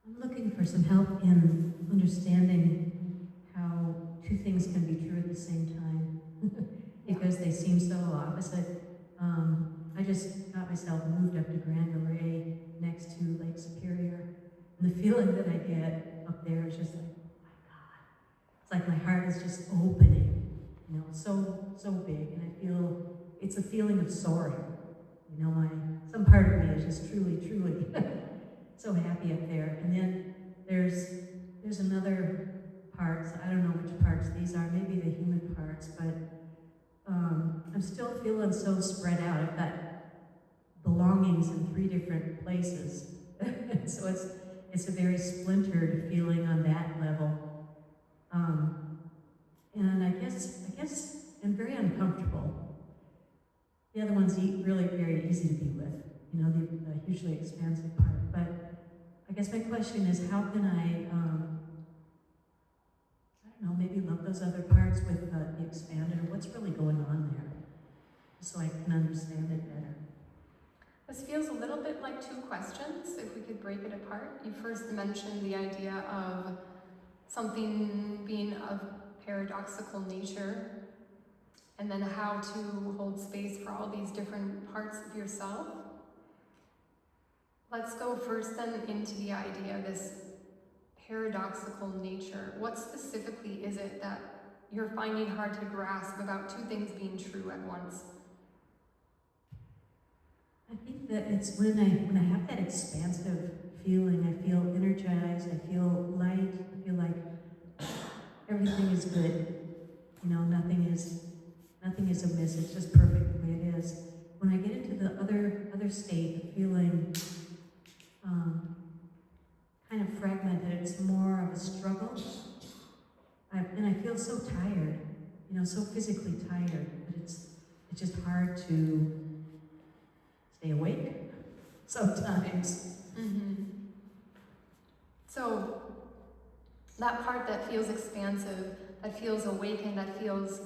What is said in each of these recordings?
I'm looking for some help in understanding how two things can be true at the same time because they seem so opposite. I just got myself moved up to Grand Marais next to Lake Superior, and the feeling that I get up there is just like, oh my God. It's like my heart is just opening, so big, and I feel it's a feeling of soaring. Some part of me is just truly so happy up there. And then there's another part. So I don't know which parts these are. Maybe the human parts, but I'm still feeling so spread out. I've got belongings in 3 different places, so it's a very splintered feeling on that level. And I guess I'm very uncomfortable. The other one's really very easy to be with, the hugely expansive part. But I guess my question is, how can I don't know, maybe love those other parts with the expanded, or what's really going on there, so I can understand it better. This feels a little bit like 2 questions, if we could break it apart. You first mentioned the idea of something being of paradoxical nature, and then how to hold space for all these different parts of yourself. Let's go first then into the idea of this paradoxical nature. What specifically is it that you're finding hard to grasp about 2 things being true at once? I think that it's when I have that expansive feeling, I feel energized, I feel light, I feel like everything is good. Nothing is amiss. It's just perfect the way it is. When I get into the other state, the feeling kind of fragmented, it's more of a struggle. And I feel so tired, so physically tired, but it's just hard to stay awake sometimes. Mm-hmm. So that part that feels expansive, that feels awakened, that feels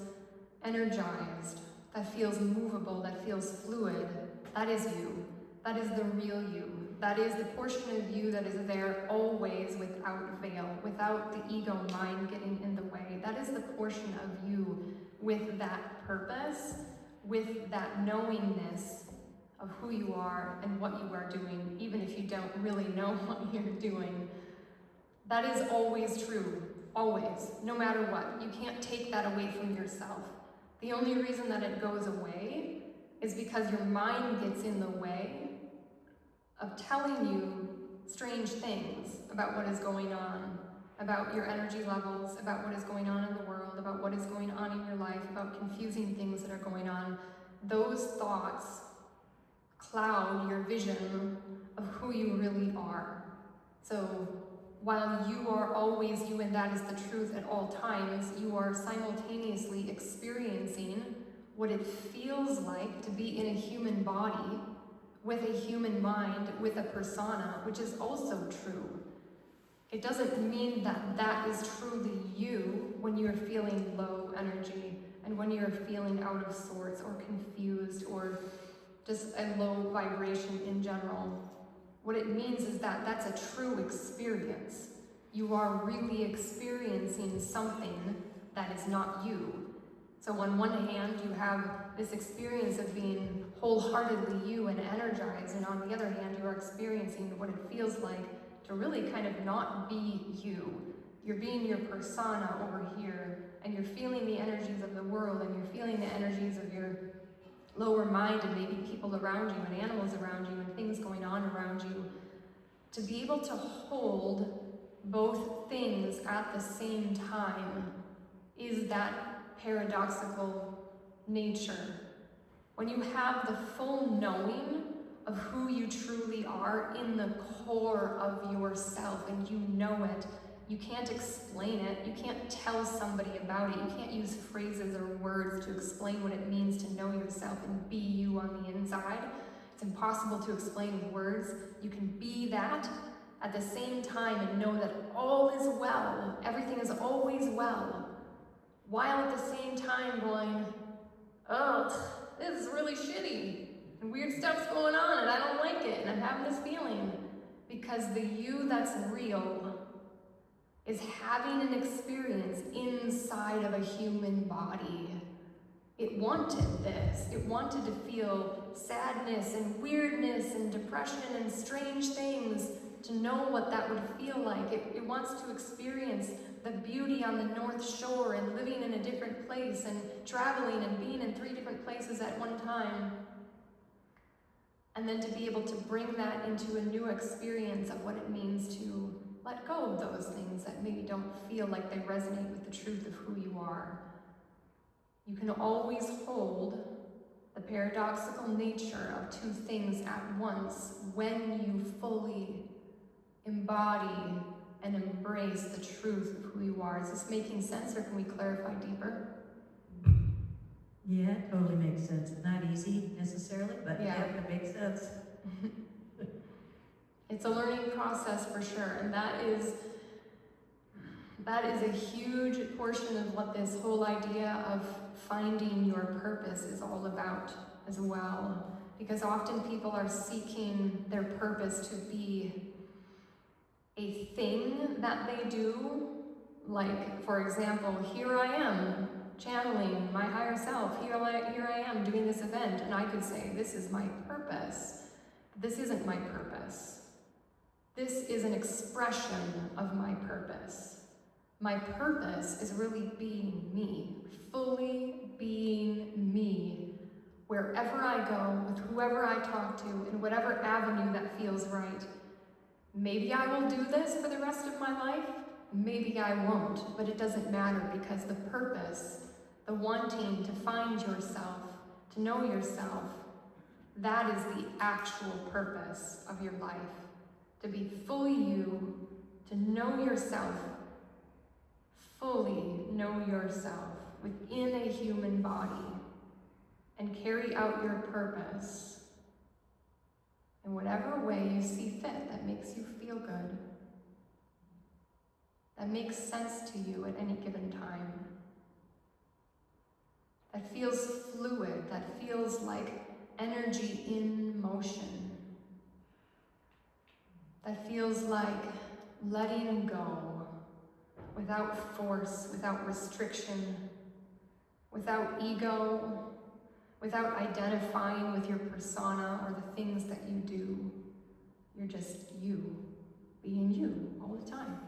energized, that feels movable, that feels fluid, that is you. That is the real you. That is the portion of you that is there always without veil, without the ego mind getting in the way. That is the portion of you with that purpose, with that knowingness of who you are and what you are doing, even if you don't really know what you're doing. That is always true, always, no matter what. You can't take that away from yourself. The only reason that it goes away is because your mind gets in the way of telling you strange things about what is going on, about your energy levels, about what is going on in the world, about what is going on in your life, about confusing things that are going on. Those thoughts cloud your vision of who you really are. So while you are always you and that is the truth at all times, you are simultaneously experiencing what it feels like to be in a human body, with a human mind, with a persona, which is also true. It doesn't mean that that is truly you when you're feeling low energy and when you're feeling out of sorts or confused or just a low vibration in general. What it means is that that's a true experience. You are really experiencing something that is not you. So on one hand, you have this experience of being wholeheartedly you and energized, and on the other hand, you are experiencing what it feels like to really kind of not be you. You're being your persona over here, and you're feeling the energies of the world, and you're feeling the energies of your lower mind, and maybe people around you, and animals around you, and things going on around you. To be able to hold both things at the same time is that paradoxical nature. When you have the full knowing of who you truly are in the core of yourself, and you know it, you can't explain it, you can't tell somebody about it, you can't use phrases or words to explain what it means to know yourself and be you on the inside. It's impossible to explain with words. You can be that at the same time and know that all is well, everything is always well, while at the same time going, oh, this is really shitty, and weird stuff's going on, and I don't like it, and I'm having this feeling. because the you that's real is having an experience inside of a human body. It wanted this. It wanted to feel sadness and weirdness and depression and strange things, to know what that would feel like. It wants to experience the beauty on the North Shore and living in a different place and traveling and being in 3 different places at one time. And then to be able to bring that into a new experience of what it means to let go of those things that maybe don't feel like they resonate with the truth of who you are. You can always hold the paradoxical nature of 2 things at once when you fully embody and embrace the truth of who you are. Is this making sense, or can we clarify deeper? Yeah, it totally makes sense. Not easy necessarily, but yeah, it makes sense. It's a learning process for sure, and that is a huge portion of what this whole idea of finding your purpose is all about as well. Because often people are seeking their purpose to be a thing that they do. Like, for example, here I am channeling my higher self. Here I am doing this event, and I could say, this is my purpose. This isn't my purpose. This is an expression of my purpose. My purpose is really being me, fully being me, wherever I go, with whoever I talk to, in whatever avenue that feels right. Maybe I will do this for the rest of my life, maybe I won't, but it doesn't matter, because the purpose, the wanting to find yourself, to know yourself, that is the actual purpose of your life. To be fully you, to know yourself, fully know yourself within a human body, and carry out your purpose in whatever way you see fit that makes you feel good, that makes sense to you at any given time, that feels fluid, that feels like energy in motion, that feels like letting go without force, without restriction, without ego, without identifying with your persona or the things that you do. You're just you, being you all the time.